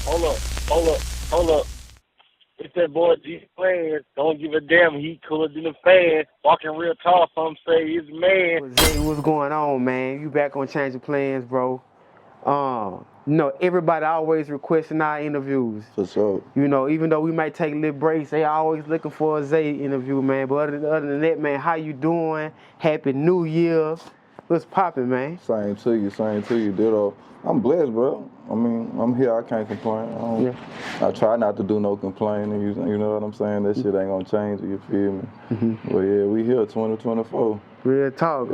Hold up, hold up, hold up. It's that boy Changeofplanz. Don't give a damn. He cooler than a fan. Walking real tall. Some say he's a man. Zay, what's going on, man? You back on Change of Plans, bro. Everybody always requesting our interviews. For sure. You know, even though we might take little breaks, they always looking for a Zay interview, man. But other than that, man, how you doing? Happy New Year. What's popping, man? Same to you, ditto. I'm blessed, bro. I mean, I'm here, I can't complain. I try not to do no complaining, you know what I'm saying? That shit ain't gonna change, you feel me? But yeah, we here, 2024. Real talk.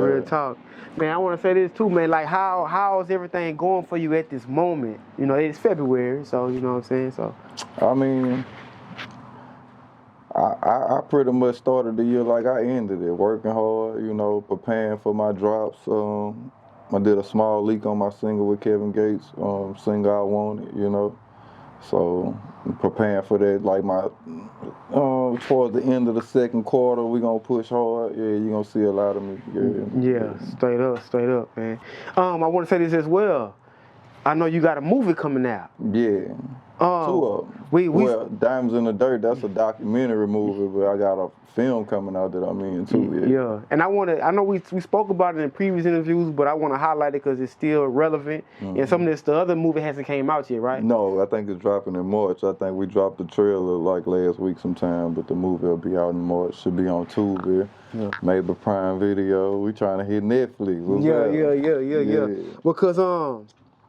Man, I want to say this too, man. Like, how is everything going for you at this moment? You know, it's February, so you know what I'm saying. So, I mean, I pretty much started the year like I ended it, working hard, you know, preparing for my drops. I did a small leak on my single with Kevin Gates, single I Want It, you know. So I'm preparing for that, like towards the end of the second quarter, we gonna push hard. Yeah, you gonna see a lot of me. Yeah, straight up, man. I want to say this as well. I know you got a movie coming out. Yeah. Two of them. Well, Diamonds in the Dirt, that's a documentary movie, but I got a film coming out that I'm in too. Yeah. And I know we spoke about it in previous interviews, but I want to highlight it because it's still relevant. And some of this, the other movie hasn't came out yet, right? No, I think it's dropping in March. I think we dropped the trailer like last week sometime, but the movie will be out in March. Should be on Tubi, maybe Prime Video. We trying to hit Netflix. Yeah. Because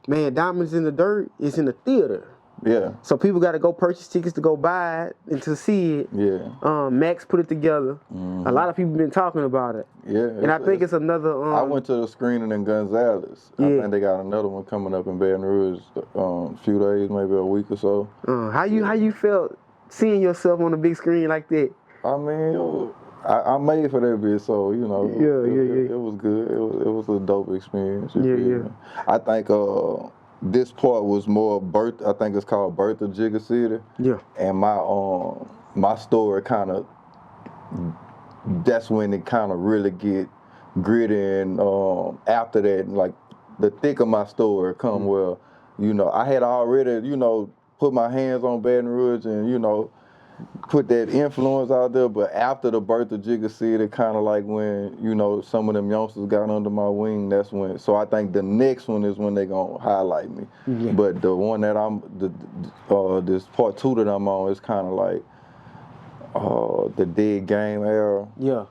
man, Diamonds in the Dirt is in the theater. Yeah. So people got to go purchase tickets to go buy it and to see it. Yeah. Max put it together. A lot of people been talking about it. Yeah. And I think it's another. I went to the screening in Gonzales. I think they got another one coming up in Baton Rouge a few days, maybe a week or so. How you felt seeing yourself on the big screen like that? I mean, I made for that bitch, so you know. It was good. It was a dope experience. I think this part was more birth. I think it's called Birth of Jigga City. Yeah. And my story kind of, that's when it kind of really get gritty, and after that, like the thick of my story come where, you know, I had already, you know, put my hands on Baton Rouge and, you know, put that influence out there, but after the Birth of Jigga City, kind of like when, you know, some of them youngsters got under my wing, that's when, so I think the next one is when they gonna highlight me. But the one that this part 2 that I'm on is kind of like the Dead Game era. Yeah.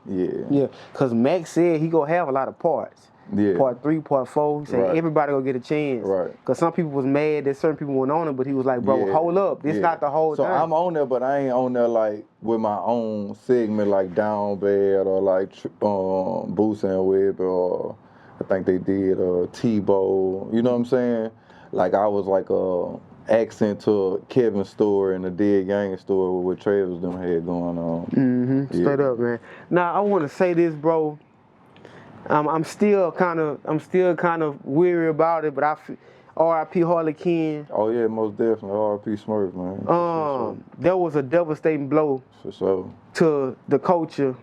Because Max said he gonna have a lot of parts. Yeah. Part 3, part 4. He said everybody gonna get a chance. Right. Because some people was mad that certain people weren't on it, but he was like, bro, hold up. This not the whole thing. So I'm on there, but I ain't on there like with my own segment like Down Bad or like Boots and Web, or I think they did Tebow. You know what I'm saying? Like I was like accent to Kevin's story and the Dead Gang story with what Travis them had going on. Straight up, man. Now I want to say this, bro. I'm still kind of weary about it, but R.I.P. Harley K. Oh yeah, most definitely. R.I.P. Smurf, man. There was a devastating blow for sure to the culture.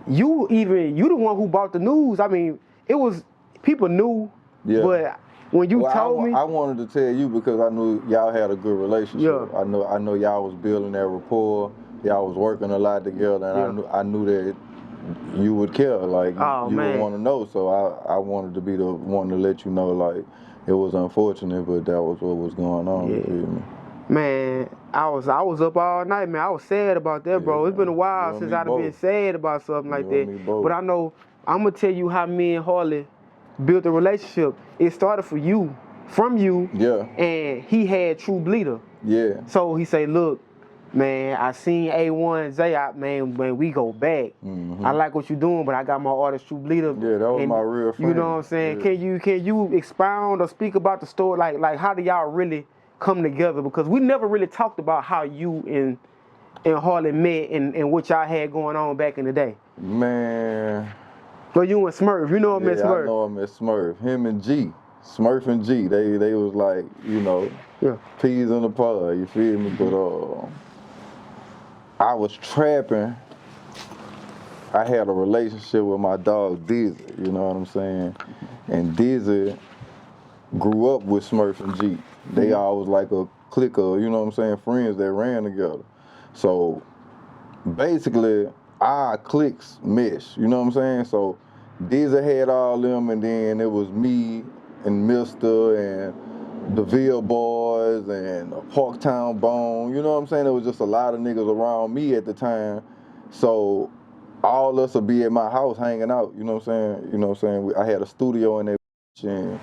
You the one who brought the news. I mean, it was people knew, but when you told me, I wanted to tell you because I knew y'all had a good relationship. I know y'all was building that rapport. Y'all was working a lot together, and I knew that you would care, like you would want to know. So I wanted to be the one to let you know, like it was unfortunate, but that was what was going on. You feel me? Man, I was up all night, man. I was sad about that, bro. It's been a while since I've been sad about something like that. But I know I'm gonna tell you how me and Harley built a relationship. It started from you, and he had True Bleeder. Yeah. So he say, look, man, I seen A1 Zay out, man, when we go back. I like what you're doing, but I got my artist True Bleeder. Yeah, that was my real friend. You know what I'm saying? Yeah. Can you expound or speak about the story? Like how do y'all really come together? Because we never really talked about how you and Harley met and what y'all had going on back in the day. Man. Well, you and Smurf, you know him as Smurf. I know him as Smurf. Him and G. Smurf and G. They was like, you know, peas in the pod, you feel me? But I was trapping. I had a relationship with my dog Dizzy, you know what I'm saying? And Dizzy grew up with Smurf and G. They all was like a clique of, you know what I'm saying, friends that ran together. So basically, our cliques mesh, you know what I'm saying? So Dizzy had all them, and then it was me and Mister and the Ville Boys and Parktown Bone, you know what I'm saying? There was just a lot of niggas around me at the time. So all us would be at my house hanging out, you know what I'm saying? You know what I'm saying? I had a studio in that and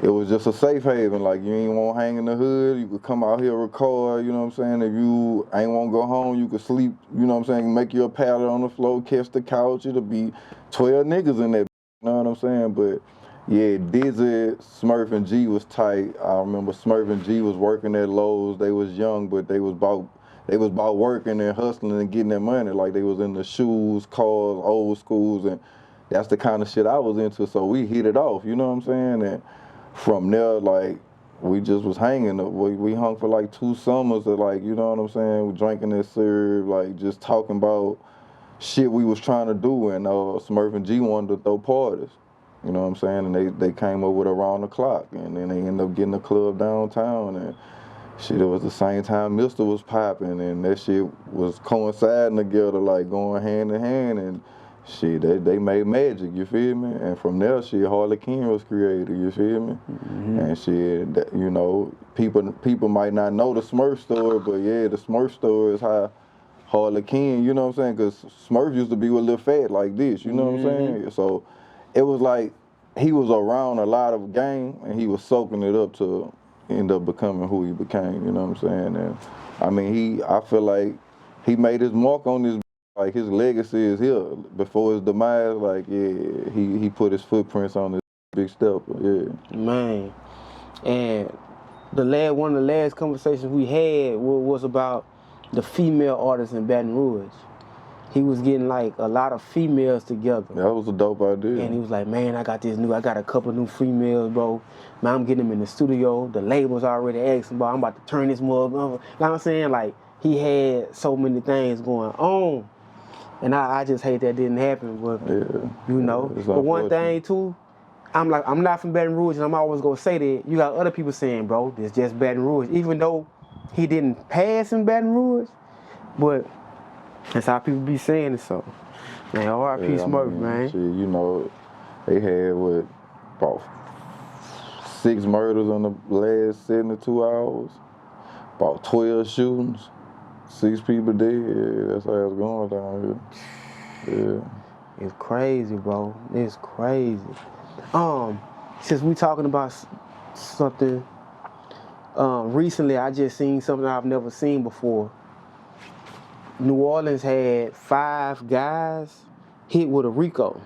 it was just a safe haven. Like, you ain't want to hang in the hood, you could come out here record, you know what I'm saying? If you ain't want to go home, you could sleep, you know what I'm saying? Make you a pallet on the floor, catch the couch, it'll be 12 niggas in there, you know what I'm saying? But yeah, Dizzy, Smurf, and G was tight. I remember Smurf and G was working at Lowe's. They was young, but they was about working and hustling and getting their money. Like, they was in the shoes, cars, old schools, and that's the kind of shit I was into. So we hit it off, you know what I'm saying? And from there, like, we just was hanging. We hung for like 2 summers of, like, you know what I'm saying? We drinking that syrup, like, just talking about shit we was trying to do. And Smurf and G wanted to throw parties, you know what I'm saying? And they came up with Around the Clock, and then they ended up getting a club downtown. And shit, it was the same time Mister was popping, and that shit was coinciding together, like going hand in hand. And shit, they made magic, you feel me? And from there, shit, Harley K was created, you feel me? And shit, that, you know, people might not know the Smurf story, but yeah, the Smurf story is how Harley K, you know what I'm saying? Because Smurf used to be with Lil Fat like this, you know what I'm saying? So it was like he was around a lot of game, and he was soaking it up to end up becoming who he became, you know what I'm saying? And I mean, I feel like he made his mark on this. Like, his legacy is here. Before his demise, like, yeah, he put his footprints on this big step, yeah. Man, and one of the last conversations we had was about the female artists in Baton Rouge. He was getting like a lot of females together. That was a dope idea. And he was like, man, I got a couple new females, bro. Man, I'm getting them in the studio. The label's already asking, bro, I'm about to turn this mother. You know what I'm saying? Like, he had so many things going on. And I just hate that didn't happen, but you know. But one thing too, I'm not from Baton Rouge, and I'm always gonna say that. You got other people saying, bro, this just Baton Rouge. Even though he didn't pass in Baton Rouge, but that's how people be saying it. So, man, R.I.P. Smurf, man. Shit, you know, they had about 6 murders in the last 72 hours, about 12 shootings. 6 people dead. Yeah, that's how it's going down here. Yeah. It's crazy, bro. It's crazy. Since we talking about something, recently I just seen something I've never seen before. New Orleans had 5 guys hit with a RICO.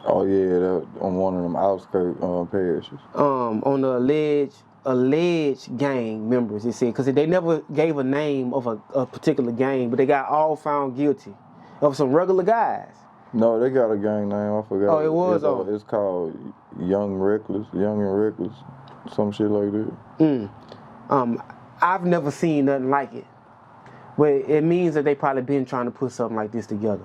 Oh yeah, that on one of them outskirt parishes. On the alleged gang members, it said, because they never gave a name of a particular gang, but they got all found guilty of some regular guys. No, they got a gang name, I forgot. Oh, it was? It's called Young and Reckless, some shit like that. I've never seen nothing like it, but it means that they probably been trying to put something like this together.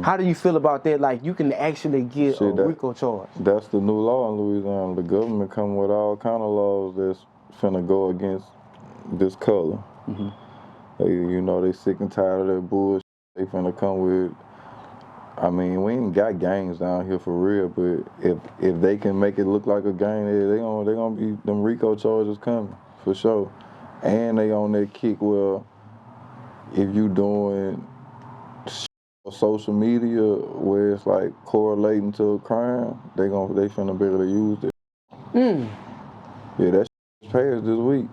How do you feel about that? Like, you can actually get a RICO charge. That's the new law in Louisiana. The government come with all kind of laws that's finna go against this color. They, you know, they sick and tired of that bullshit. They finna come with, I mean, we ain't got gangs down here for real, but if they can make it look like a gang, they gonna be them RICO charges coming for sure. And they on that kick where if you doing social media where it's like correlating to a crime, they finna be able to use it. Yeah, that shit passed this week.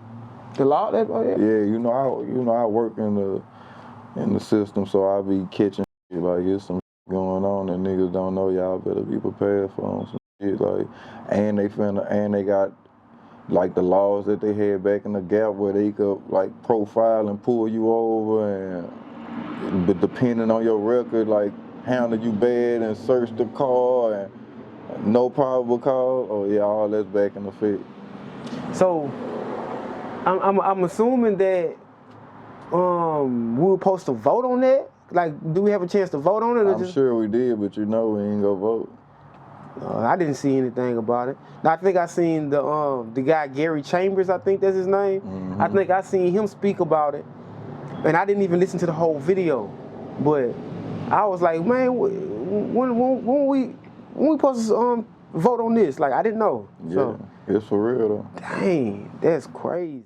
The law that? Oh, yeah. Yeah, you know I work in the system, so I be catching shit like it's some shit going on that niggas don't know. Y'all better be prepared for some shit, like, and they got like the laws that they had back in the Gap where they could like profile and pull you over, but depending on your record, like handle you bad and search the car and no probable cause. Oh yeah, all that's back in effect. So I'm assuming that we were supposed to vote on that. Like, do we have a chance to vote on it? I'm sure we did, but you know we ain't gonna vote. I didn't see anything about it. Now, I think I seen the guy Gary Chambers, I think that's his name. Mm-hmm. I think I seen him speak about it, and I didn't even listen to the whole video. But I was like, man, when we supposed to vote on this? Like, I didn't know. Yeah, so, it's for real though. Dang, that's crazy.